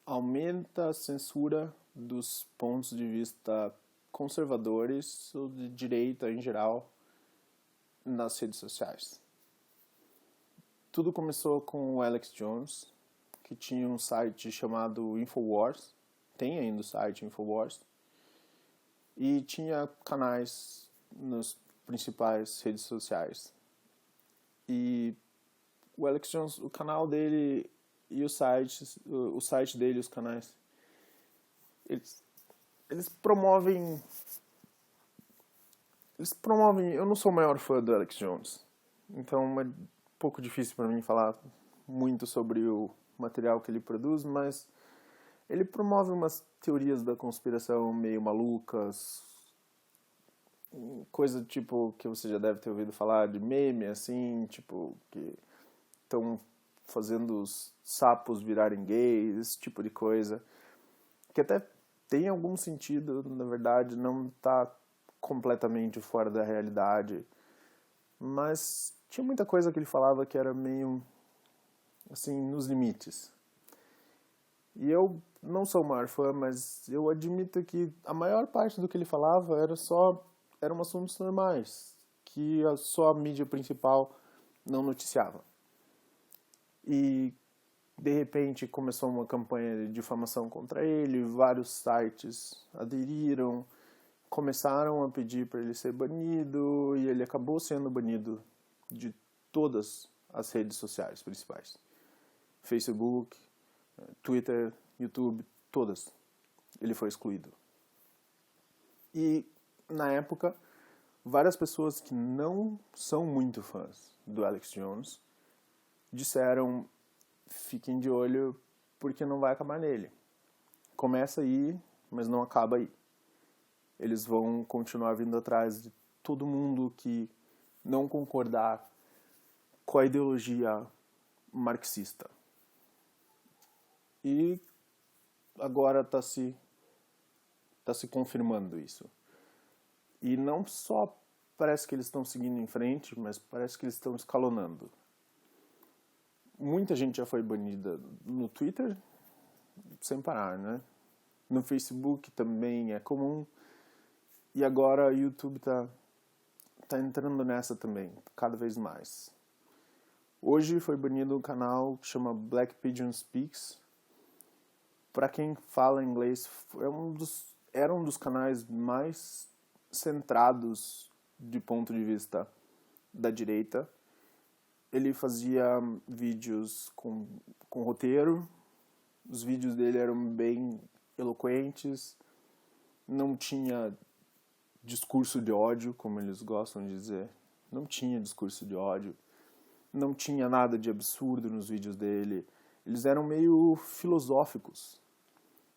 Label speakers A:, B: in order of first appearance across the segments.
A: aumenta a censura dos pontos de vista conservadores ou de direita em geral nas redes sociais. Tudo começou com o Alex Jones, que tinha um site chamado Infowars, tem ainda o site Infowars, e tinha canais nas principais redes sociais. E o Alex Jones, o canal dele e o site dele, os canais, eles promovem. Eles promovem. Eu não sou o maior fã do Alex Jones, então é um pouco difícil para mim falar muito sobre o material que ele produz, mas ele promove umas teorias da conspiração meio malucas, coisa tipo que você já deve ter ouvido falar de meme, assim, tipo que estão fazendo os sapos virarem gays, esse tipo de coisa, que até tem algum sentido, na verdade, não está completamente fora da realidade, mas tinha muita coisa que ele falava que era meio, assim, nos limites. E eu não sou o maior fã, mas eu admito que a maior parte do que ele falava eram assuntos normais, que só a mídia principal não noticiava. E de repente começou uma campanha de difamação contra ele, vários sites aderiram, começaram a pedir para ele ser banido, e ele acabou sendo banido de todas as redes sociais principais. Facebook, Twitter, YouTube, todas. Ele foi excluído. E, na época, várias pessoas que não são muito fãs do Alex Jones disseram: fiquem de olho porque não vai acabar nele. Começa aí, mas não acaba aí. Eles vão continuar vindo atrás de todo mundo que não concordar com a ideologia marxista. E agora está se confirmando isso. E não só parece que eles estão seguindo em frente, mas parece que eles estão escalonando. Muita gente já foi banida no Twitter, sem parar, né? No Facebook também é comum. E agora o YouTube tá entrando nessa também, cada vez mais. Hoje foi banido um canal que chama Black Pigeon Speaks. Para quem fala inglês, era um dos canais mais centrados de ponto de vista da direita. Ele fazia vídeos com roteiro, os vídeos dele eram bem eloquentes, não tinha discurso de ódio, como eles gostam de dizer. Não tinha discurso de ódio, não tinha nada de absurdo nos vídeos dele. Eles eram meio filosóficos.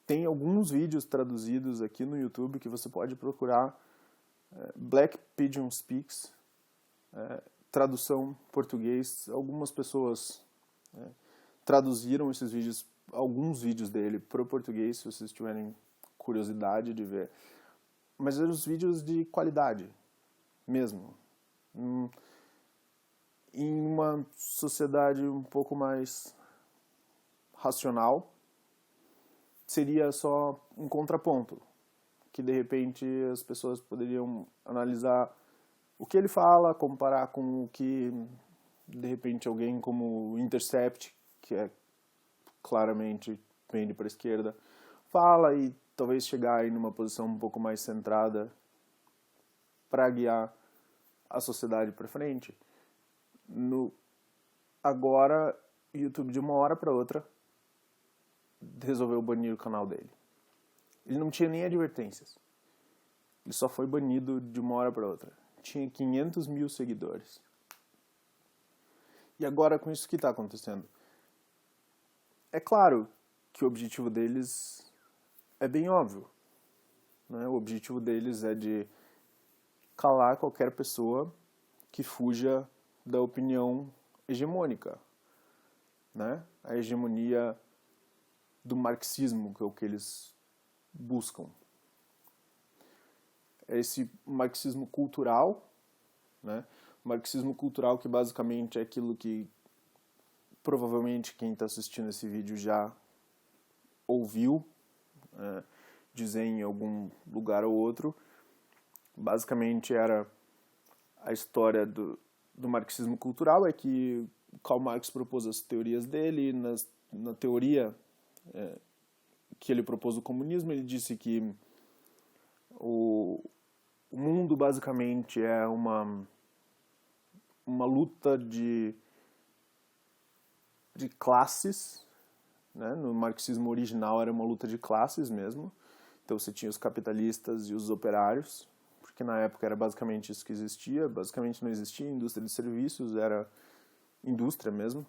A: Tem alguns vídeos traduzidos aqui no YouTube que você pode procurar. Black Pigeon Speaks, tradução português. Algumas pessoas traduziram esses vídeos, alguns vídeos dele para o português, se vocês tiverem curiosidade de ver. Mas eram os vídeos de qualidade, mesmo. Em uma sociedade um pouco mais racional, seria só um contraponto, que de repente as pessoas poderiam analisar o que ele fala, comparar com o que de repente alguém como o Intercept, que é claramente pende para a esquerda, fala, e talvez chegar aí numa posição um pouco mais centrada para guiar a sociedade para frente. Agora, o YouTube de uma hora para outra resolveu banir o canal dele. Ele não tinha nem advertências. Ele só foi banido de uma hora para outra. Tinha 500 mil seguidores. E agora, com isso que está acontecendo? É claro que o objetivo deles é bem óbvio. Né? O objetivo deles é de calar qualquer pessoa que fuja da opinião hegemônica. Né? A hegemonia do marxismo, que é o que eles buscam. É esse marxismo cultural, né? Marxismo cultural que basicamente é aquilo que provavelmente quem está assistindo esse vídeo já ouviu dizer em algum lugar ou outro. Basicamente era a história do marxismo cultural, é que Karl Marx propôs as teorias dele. Na teoria que ele propôs do comunismo, ele disse que o mundo basicamente é uma luta de classes, né? No marxismo original era uma luta de classes mesmo. Então você tinha os capitalistas e os operários, porque na época era basicamente isso que existia. Basicamente não existia indústria de serviços, era indústria mesmo.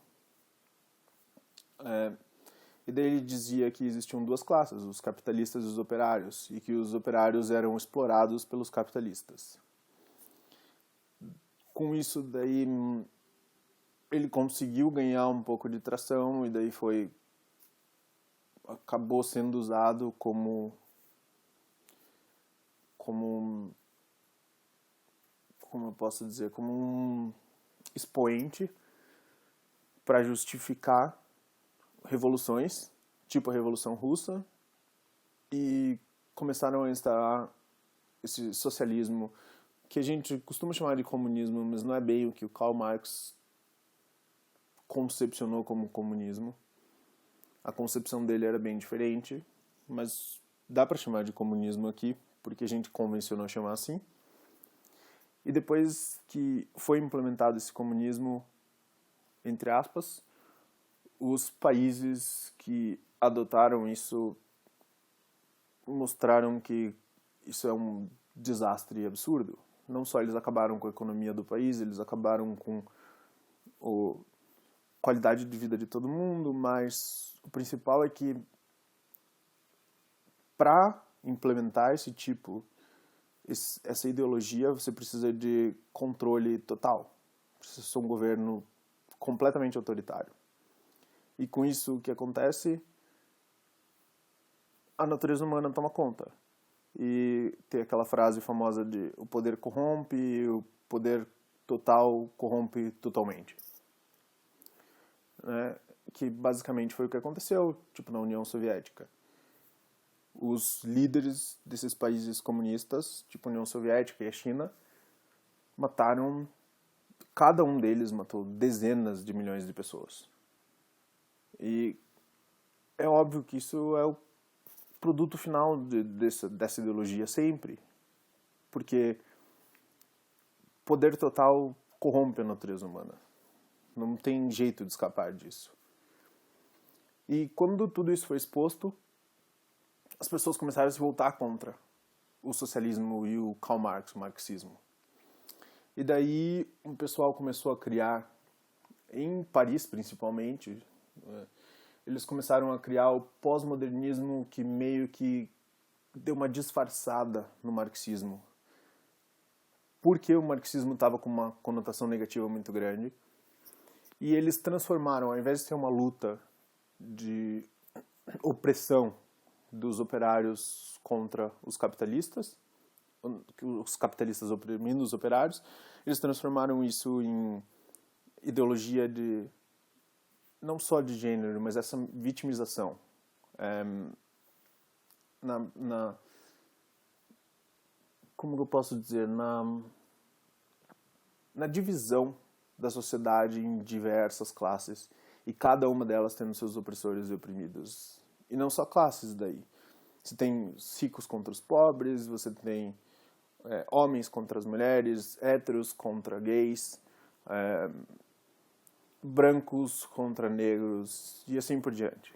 A: E daí ele dizia que existiam duas classes, os capitalistas e os operários, e que os operários eram explorados pelos capitalistas. Com isso daí ele conseguiu ganhar um pouco de tração, e daí acabou sendo usado como eu posso dizer, como um expoente para justificar revoluções, tipo a Revolução Russa, e começaram a instalar esse socialismo que a gente costuma chamar de comunismo, mas não é bem o que o Karl Marx concepcionou como comunismo. A concepção dele era bem diferente, mas dá para chamar de comunismo aqui, porque a gente convencionou chamar assim. E depois que foi implementado esse comunismo, entre aspas, os países que adotaram isso mostraram que isso é um desastre absurdo. Não só eles acabaram com a economia do país, eles acabaram com a qualidade de vida de todo mundo, mas o principal é que para implementar essa ideologia, você precisa de controle total. Precisa ser um governo completamente autoritário. E com isso, o que acontece? A natureza humana toma conta. E tem aquela frase famosa de o poder corrompe, e o poder total corrompe totalmente. Que basicamente foi o que aconteceu, tipo na União Soviética. Os líderes desses países comunistas, tipo a União Soviética e a China, cada um deles matou dezenas de milhões de pessoas. E é óbvio que isso é o produto final dessa ideologia sempre, porque poder total corrompe a natureza humana. Não tem jeito de escapar disso. E quando tudo isso foi exposto, as pessoas começaram a se voltar contra o socialismo e o Karl Marx, o marxismo. E daí o pessoal começou a criar, em Paris principalmente, eles começaram a criar o pós-modernismo, que meio que deu uma disfarçada no marxismo. Porque o marxismo estava com uma conotação negativa muito grande. E eles transformaram, ao invés de ter uma luta de opressão dos operários contra os capitalistas oprimindo os operários, eles transformaram isso em ideologia de não só de gênero, mas essa vitimização. Como eu posso dizer? Na divisão da sociedade em diversas classes, e cada uma delas tendo seus opressores e oprimidos. E não só classes daí. Você tem os ricos contra os pobres, você tem homens contra as mulheres, héteros contra gays, brancos contra negros, e assim por diante.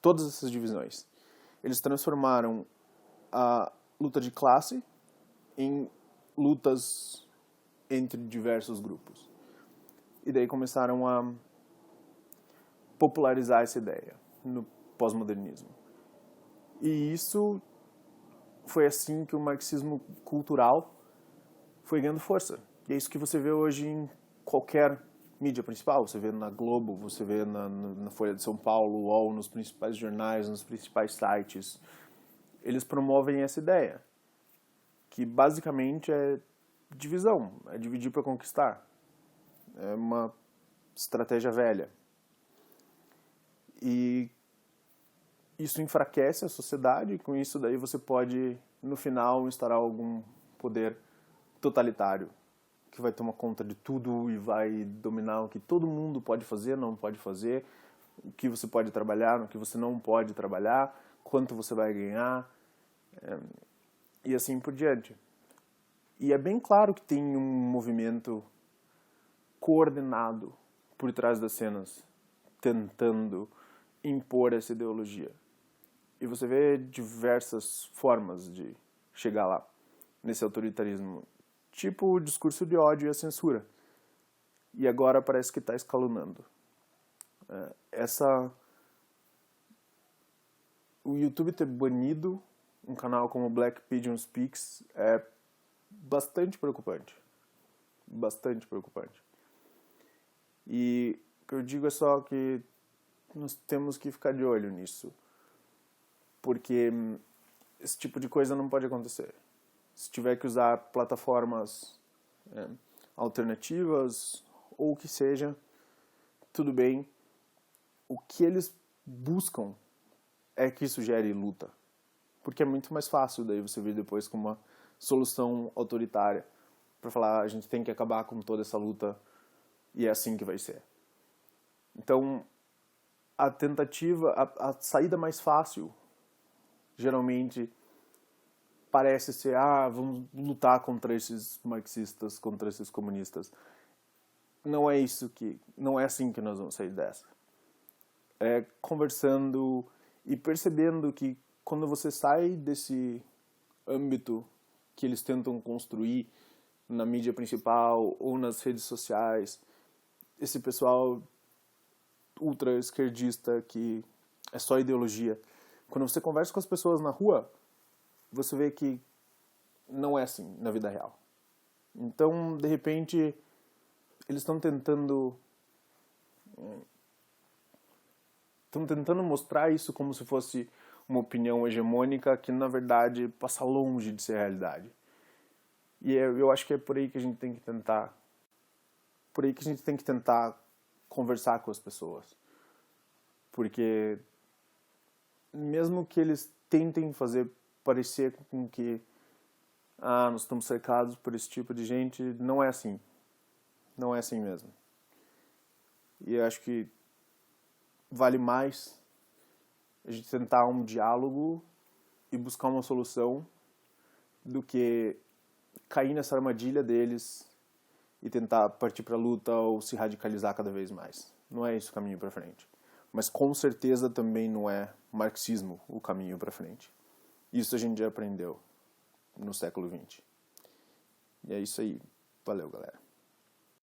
A: Todas essas divisões. Eles transformaram a luta de classe em lutas entre diversos grupos. E daí começaram a popularizar essa ideia no pós-modernismo. E isso foi assim que o marxismo cultural foi ganhando força. E é isso que você vê hoje em qualquer mídia principal. Você vê na Globo, você vê na Folha de São Paulo, UOL, nos principais jornais, nos principais sites. Eles promovem essa ideia, que basicamente é divisão, é dividir para conquistar. É uma estratégia velha. E isso enfraquece a sociedade e com isso daí você pode, no final, instaurar algum poder totalitário que vai tomar conta de tudo e vai dominar o que todo mundo pode fazer, não pode fazer, o que você pode trabalhar, o que você não pode trabalhar, quanto você vai ganhar, e assim por diante. E é bem claro que tem um movimento coordenado por trás das cenas, tentando impor essa ideologia. E você vê diversas formas de chegar lá, nesse autoritarismo. Tipo o discurso de ódio e a censura. E agora parece que está escalonando. O YouTube ter banido um canal como Black Pigeon Speaks é bastante preocupante. Bastante preocupante. E o que eu digo é só que nós temos que ficar de olho nisso. Porque esse tipo de coisa não pode acontecer. Se tiver que usar plataformas alternativas ou o que seja, tudo bem. O que eles buscam é que isso gere luta. Porque é muito mais fácil daí você vir depois com uma solução autoritária para falar a gente tem que acabar com toda essa luta e é assim que vai ser. Então, a tentativa, a saída mais fácil, geralmente parece ser, vamos lutar contra esses marxistas, contra esses comunistas. Não é assim que nós vamos sair dessa. É conversando e percebendo que quando você sai desse âmbito que eles tentam construir na mídia principal ou nas redes sociais, esse pessoal ultra-esquerdista que é só ideologia. Quando você conversa com as pessoas na rua, você vê que não é assim na vida real. Então, de repente, eles estão tentando mostrar isso como se fosse uma opinião hegemônica que, na verdade, passa longe de ser realidade. E eu acho que é por aí que a gente tem que tentar conversar com as pessoas. Porque mesmo que eles tentem fazer parecer com que nós estamos cercados por esse tipo de gente, não é assim. Não é assim mesmo. E eu acho que vale mais a gente tentar um diálogo e buscar uma solução do que cair nessa armadilha deles e tentar partir para a luta ou se radicalizar cada vez mais. Não é esse o caminho para frente. Mas com certeza também não é marxismo o caminho para frente. Isso a gente já aprendeu no século XX. E é isso aí. Valeu, galera.